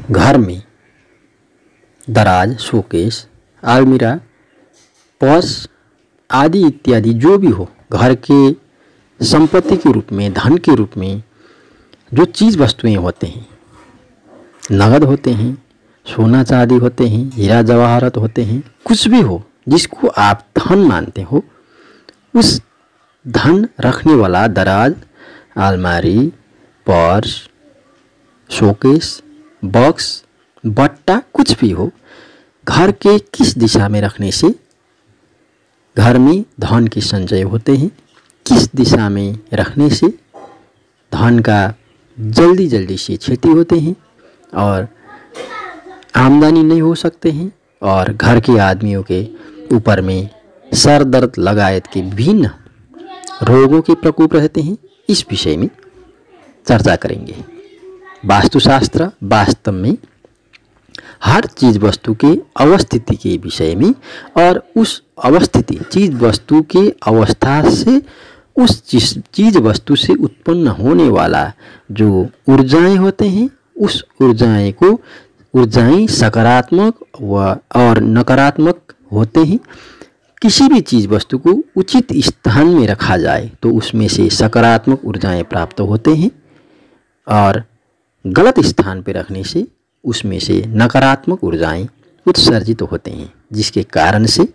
घर में दराज, शोकेस, अलमीरा, पर्स आदि इत्यादि जो भी हो, घर के संपत्ति के रूप में, धन के रूप में जो चीज़ वस्तुएं होते हैं, नगद होते हैं, सोना चांदी होते हैं, हीरा जवाहरात होते हैं, कुछ भी हो जिसको आप धन मानते हो, उस धन रखने वाला दराज, अलमारी, पर्स, शोकेस, बॉक्स, बट्टा कुछ भी हो, घर के किस दिशा में रखने से घर में धन के संचय होते हैं, किस दिशा में रखने से धन का जल्दी जल्दी से क्षति होते हैं और आमदनी नहीं हो सकते हैं और घर के आदमियों के ऊपर में सर दर्द लगायत के विभिन्न रोगों के प्रकोप रहते हैं, इस विषय में चर्चा करेंगे। वास्तुशास्त्र वास्तव में हर चीज़ वस्तु के अवस्थिति के विषय में और उस अवस्थिति चीज़ वस्तु के अवस्था से उस चीज़ वस्तु से उत्पन्न होने वाला जो ऊर्जाएं होते हैं, उस ऊर्जाएं सकारात्मक और नकारात्मक होते हैं। किसी भी चीज़ वस्तु को उचित स्थान में रखा जाए तो उसमें से सकारात्मक ऊर्जाएं प्राप्त होते हैं और गलत स्थान पर रखने से उसमें से नकारात्मक ऊर्जाएं उत्सर्जित होते हैं, जिसके कारण से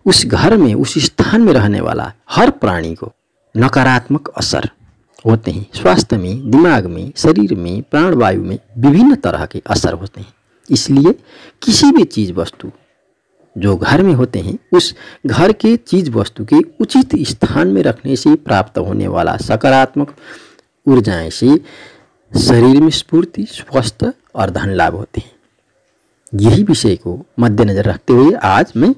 उस घर में, उस स्थान में रहने वाला हर प्राणी को नकारात्मक असर होते हैं। स्वास्थ्य में, दिमाग में, शरीर में, प्राणवायु में विभिन्न तरह के असर होते हैं। इसलिए किसी भी चीज़ वस्तु जो घर में होते हैं, उस घर के चीज़ वस्तु के उचित स्थान में रखने से प्राप्त होने वाला सकारात्मक ऊर्जाएं से शरीर में स्फूर्ति, स्वस्थ और धन लाभ होते हैं। यही विषय को मद्देनजर रखते हुए आज मैं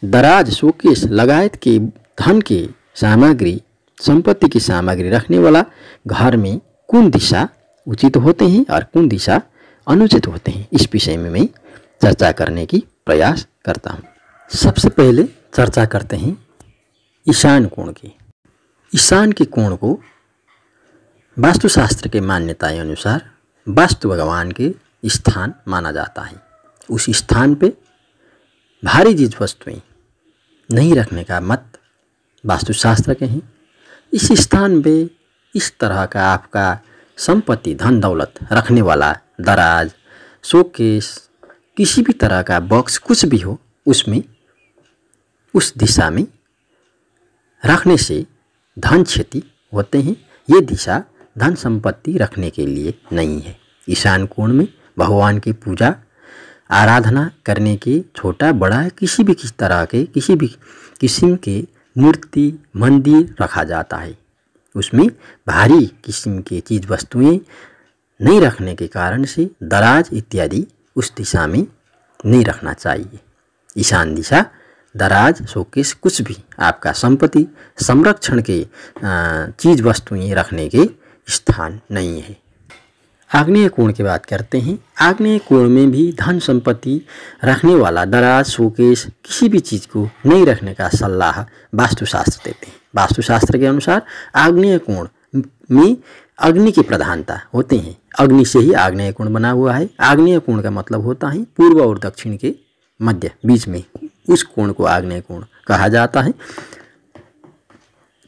दराज, शोकेस लगायत के धन के सामग्री, संपत्ति की सामग्री रखने वाला घर में कौन दिशा उचित होते हैं और कौन दिशा अनुचित होते हैं, इस विषय में मैं चर्चा करने की प्रयास करता हूँ। सबसे पहले चर्चा करते हैं ईशान कोण की। ईशान के कोण को वास्तुशास्त्र के मान्यताएं अनुसार वास्तु भगवान के स्थान माना जाता है। उस स्थान पे भारी चीज वस्तुएं नहीं रखने का मत वास्तुशास्त्र के हैं। इस स्थान पे इस तरह का आपका संपत्ति, धन दौलत रखने वाला दराज, शोकेस, किसी भी तरह का बॉक्स कुछ भी हो, उसमें उस दिशा में रखने से धन क्षति होते हैं। ये दिशा धन संपत्ति रखने के लिए नहीं है। ईशान कोण में भगवान की पूजा आराधना करने के छोटा बड़ा किसी भी तरह के किसी भी किस्म के मूर्ति, मंदिर रखा जाता है। उसमें भारी किस्म की चीज़ वस्तुएं नहीं रखने के कारण से दराज इत्यादि उस दिशा में नहीं रखना चाहिए। ईशान दिशा दराज, शोकेस कुछ भी आपका संपत्ति संरक्षण के चीज़ वस्तुएं रखने के स्थान नहीं है। आग्नेय कोण की बात करते हैं। आग्नेय कोण में भी धन संपत्ति रखने वाला दराज, शोकेस किसी भी चीज़ को नहीं रखने का सलाह वास्तुशास्त्र देते हैं। वास्तुशास्त्र के अनुसार आग्नेय कोण में अग्नि की प्रधानता होते हैं। अग्नि से ही आग्नेय कोण बना हुआ है। आग्नेय कोण का मतलब होता है पूर्व और दक्षिण के मध्य बीच में, उस कोण को आग्नेय कोण कहा जाता है।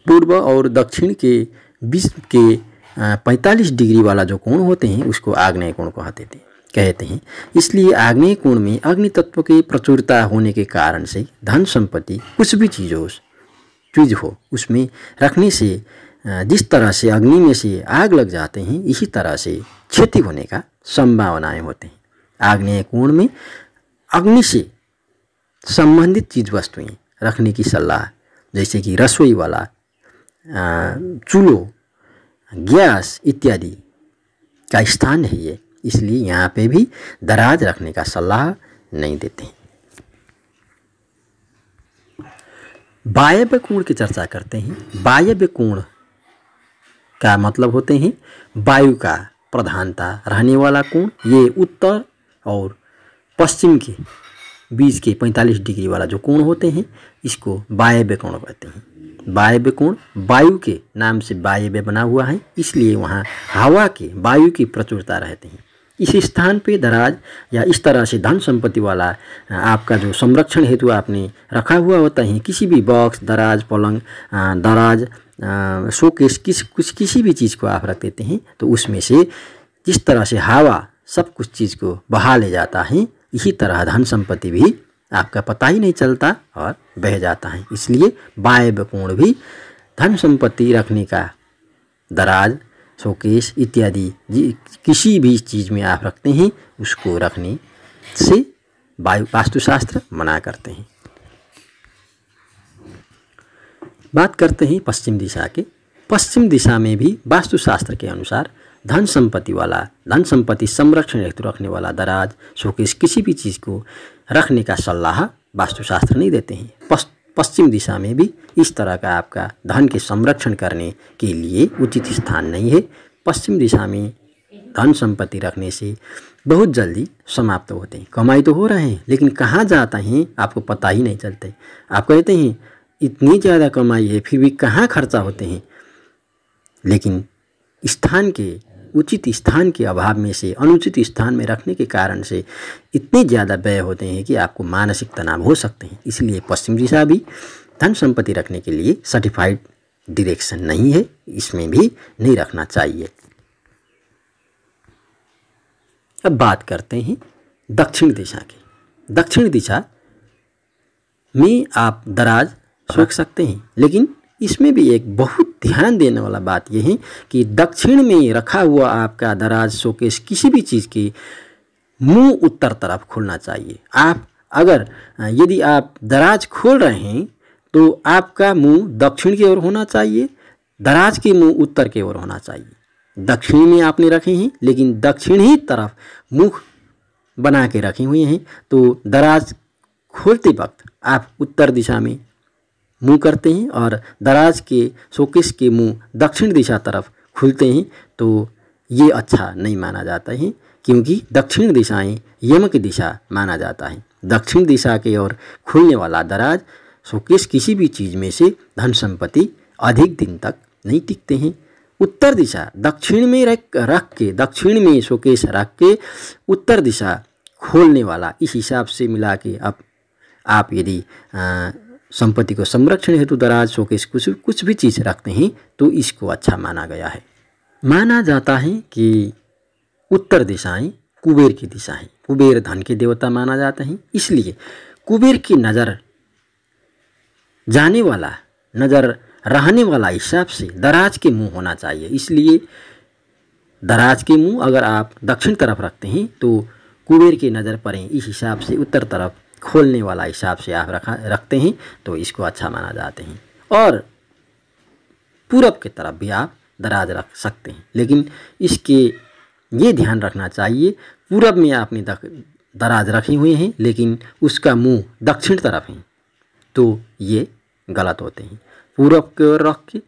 पूर्व और दक्षिण के बीच के 45 डिग्री वाला जो कोण होते हैं उसको आग्नेय कोण कहते हैं। इसलिए आग्नेय कोण में अग्नि तत्व की प्रचुरता होने के कारण से धन संपत्ति कुछ भी चीज़ हो उसमें रखने से जिस तरह से अग्नि में से आग लग जाते हैं, इसी तरह से क्षति होने का संभावनाएं होते हैं। आग्नेय कोण में अग्नि से संबंधित चीज़ वस्तुएं रखने की सलाह, जैसे कि रसोई वाला चूल्हो, गैस इत्यादि का स्थान है ये, इसलिए यहाँ पे भी दराज रखने का सलाह नहीं देते हैं। वायव्य कोण की चर्चा करते हैं। वायव्य कोण का मतलब होते हैं वायु का प्रधानता रहने वाला कोण। ये उत्तर और पश्चिम के बीच के 45 डिग्री वाला जो कोण होते हैं इसको वायव्य कोण कहते हैं। वायव्य कोण वायु के नाम से वायव्य बना हुआ है, इसलिए वहाँ हवा के, वायु की प्रचुरता रहते हैं। इस स्थान पे दराज या इस तरह से धन संपत्ति वाला आपका जो संरक्षण हेतु आपने रखा हुआ होता है, किसी भी बॉक्स, दराज, पलंग, दराज, शोकेस, किसी भी चीज़ को आप रख देते हैं तो उसमें से जिस तरह से हवा सब कुछ चीज़ को बहा ले जाता है, इसी तरह धन संपत्ति भी आपका पता ही नहीं चलता और बह जाता है। इसलिए वायव्य कोण भी धन संपत्ति रखने का, दराज, शोकेस इत्यादि किसी भी चीज़ में आप रखते हैं उसको रखने से वास्तुशास्त्र मना करते हैं। बात करते हैं पश्चिम दिशा के। पश्चिम दिशा में भी वास्तुशास्त्र के अनुसार धन संपत्ति संरक्षण हेतु रखने वाला दराज, शोकेस किसी भी चीज़ को रखने का सलाह वास्तुशास्त्र नहीं देते हैं। पश्चिम दिशा में भी इस तरह का आपका धन के संरक्षण करने के लिए उचित स्थान नहीं है। पश्चिम दिशा में धन संपत्ति रखने से बहुत जल्दी समाप्त होते हैं। कमाई तो हो रहे हैं लेकिन कहाँ जाता है आपको पता ही नहीं चलते। आप कहते हैं इतनी ज़्यादा कमाई है फिर भी कहाँ खर्चा होते हैं, लेकिन उचित स्थान के अभाव में से, अनुचित स्थान में रखने के कारण से इतने ज़्यादा व्यय होते हैं कि आपको मानसिक तनाव हो सकते हैं। इसलिए पश्चिम दिशा भी धन संपत्ति रखने के लिए सर्टिफाइड डायरेक्शन नहीं है, इसमें भी नहीं रखना चाहिए। अब बात करते हैं दक्षिण दिशा की। दक्षिण दिशा में आप दराज रख सकते हैं, लेकिन इसमें भी एक बहुत ध्यान देने वाला बात यह है कि दक्षिण में रखा हुआ आपका दराज, शोकेस किसी भी चीज़ की मुंह उत्तर तरफ खुलना चाहिए। यदि आप दराज खोल रहे हैं तो आपका मुंह दक्षिण की ओर होना चाहिए, दराज के मुंह उत्तर की ओर होना चाहिए। दक्षिण में आपने रखे हैं लेकिन दक्षिण ही तरफ मुख बना के रखे हुए हैं तो दराज खोलते वक्त आप उत्तर दिशा में मुंह करते हैं और दराज के, शोकेस के मुंह दक्षिण दिशा तरफ खुलते हैं तो ये अच्छा नहीं माना जाता है, क्योंकि दक्षिण दिशाएं यम की दिशा माना जाता है। दक्षिण दिशा के ओर खुलने वाला दराज, शोकेस किसी भी चीज़ में से धन संपत्ति अधिक दिन तक नहीं टिकते हैं। उत्तर दिशा दक्षिण में रख के, दक्षिण में शोकेस रख के उत्तर दिशा खोलने वाला, इस हिसाब से मिला के आप यदि संपत्ति को संरक्षण हेतु दराज, शोकेस कुछ भी चीज़ रखते हैं तो इसको अच्छा माना गया है। माना जाता है कि उत्तर दिशाएं कुबेर की दिशा है, कुबेर धन के देवता माना जाता है, इसलिए कुबेर की नज़र जाने वाला, नज़र रहने वाला हिसाब से दराज के मुंह होना चाहिए। इसलिए दराज के मुंह अगर आप दक्षिण तरफ रखते हैं तो कुबेर की नज़र पड़े, इस हिसाब से उत्तर तरफ खोलने वाला हिसाब से आप रखते हैं तो इसको अच्छा माना जाते हैं। और पूरब की तरफ भी आप दराज रख सकते हैं, लेकिन इसके ये ध्यान रखना चाहिए पूरब में आपने दराज रखे हुए हैं लेकिन उसका मुंह दक्षिण तरफ है तो ये गलत होते हैं। पूरब की ओर रख के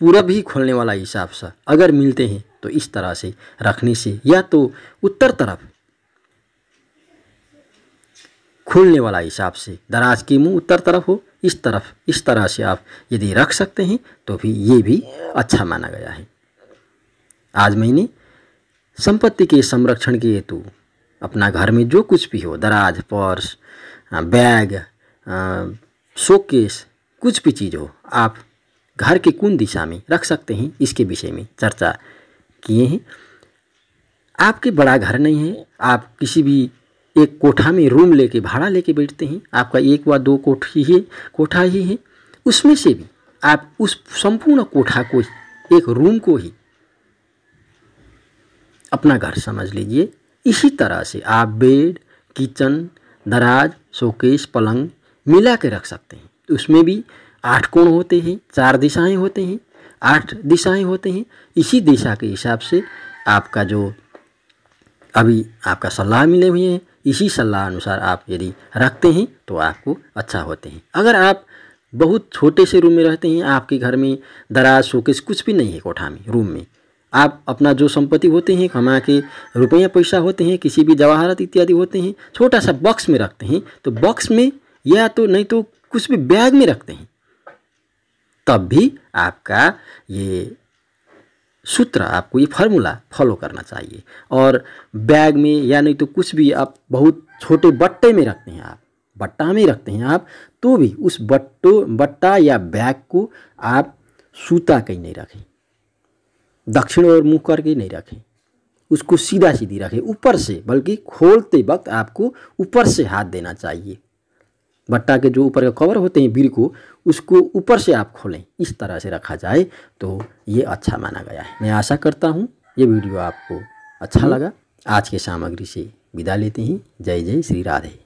पूरब ही खोलने वाला हिसाब से अगर मिलते हैं तो इस तरह से रखने से, या तो उत्तर तरफ खोलने वाला हिसाब से दराज की मुंह उत्तर तरफ हो, इस तरह से आप यदि रख सकते हैं तो भी ये भी अच्छा माना गया है। आज मैंने संपत्ति के संरक्षण के हेतु अपना घर में जो कुछ भी हो, दराज, पर्स, बैग, शोकेस, कुछ भी चीज़ हो, आप घर के कौन दिशा में रख सकते हैं इसके विषय में चर्चा किए हैं। आपके बड़ा घर नहीं है, आप किसी भी एक कोठा में रूम लेके, भाड़ा लेके बैठते हैं, आपका एक व दो कोठा ही है, उसमें से भी आप उस संपूर्ण कोठा को, एक रूम को ही अपना घर समझ लीजिए। इसी तरह से आप बेड, किचन, दराज, शोकेस, पलंग मिला के रख सकते हैं। उसमें भी 8 कोण होते हैं, 4 दिशाएं होते हैं, 8 दिशाएं होते हैं। इसी दिशा के हिसाब से आपका जो अभी आपका सलाह मिले हुए हैं, इसी सलाह अनुसार आप यदि रखते हैं तो आपको अच्छा होते हैं। अगर आप बहुत छोटे से रूम में रहते हैं, आपके घर में दराज, शोकेस कुछ भी नहीं है कोठा में, रूम में, आप अपना जो संपत्ति होते हैं, कमा के रुपया पैसा होते हैं, किसी भी जवाहरात इत्यादि होते हैं, छोटा सा बॉक्स में रखते हैं, तो बॉक्स में या तो नहीं तो कुछ भी बैग में रखते हैं, तब भी आपका ये सूत्र, आपको ये फार्मूला फॉलो करना चाहिए। और बैग में या नहीं तो कुछ भी आप बहुत छोटे बट्टे में रखते हैं, आप बट्टा में रखते हैं आप, तो भी उस बट्टा या बैग को आप सूता कहीं नहीं रखें, दक्षिण ओर मुँह करके नहीं रखें, उसको सीधा सीधी रखें ऊपर से, बल्कि खोलते वक्त आपको ऊपर से हाथ देना चाहिए। बट्टा के जो ऊपर का कवर होते हैं बीर को, उसको ऊपर से आप खोलें, इस तरह से रखा जाए तो ये अच्छा माना गया है। मैं आशा करता हूँ ये वीडियो आपको अच्छा लगा। आज के सामग्री से विदा लेते हैं। जय जय श्री राधे।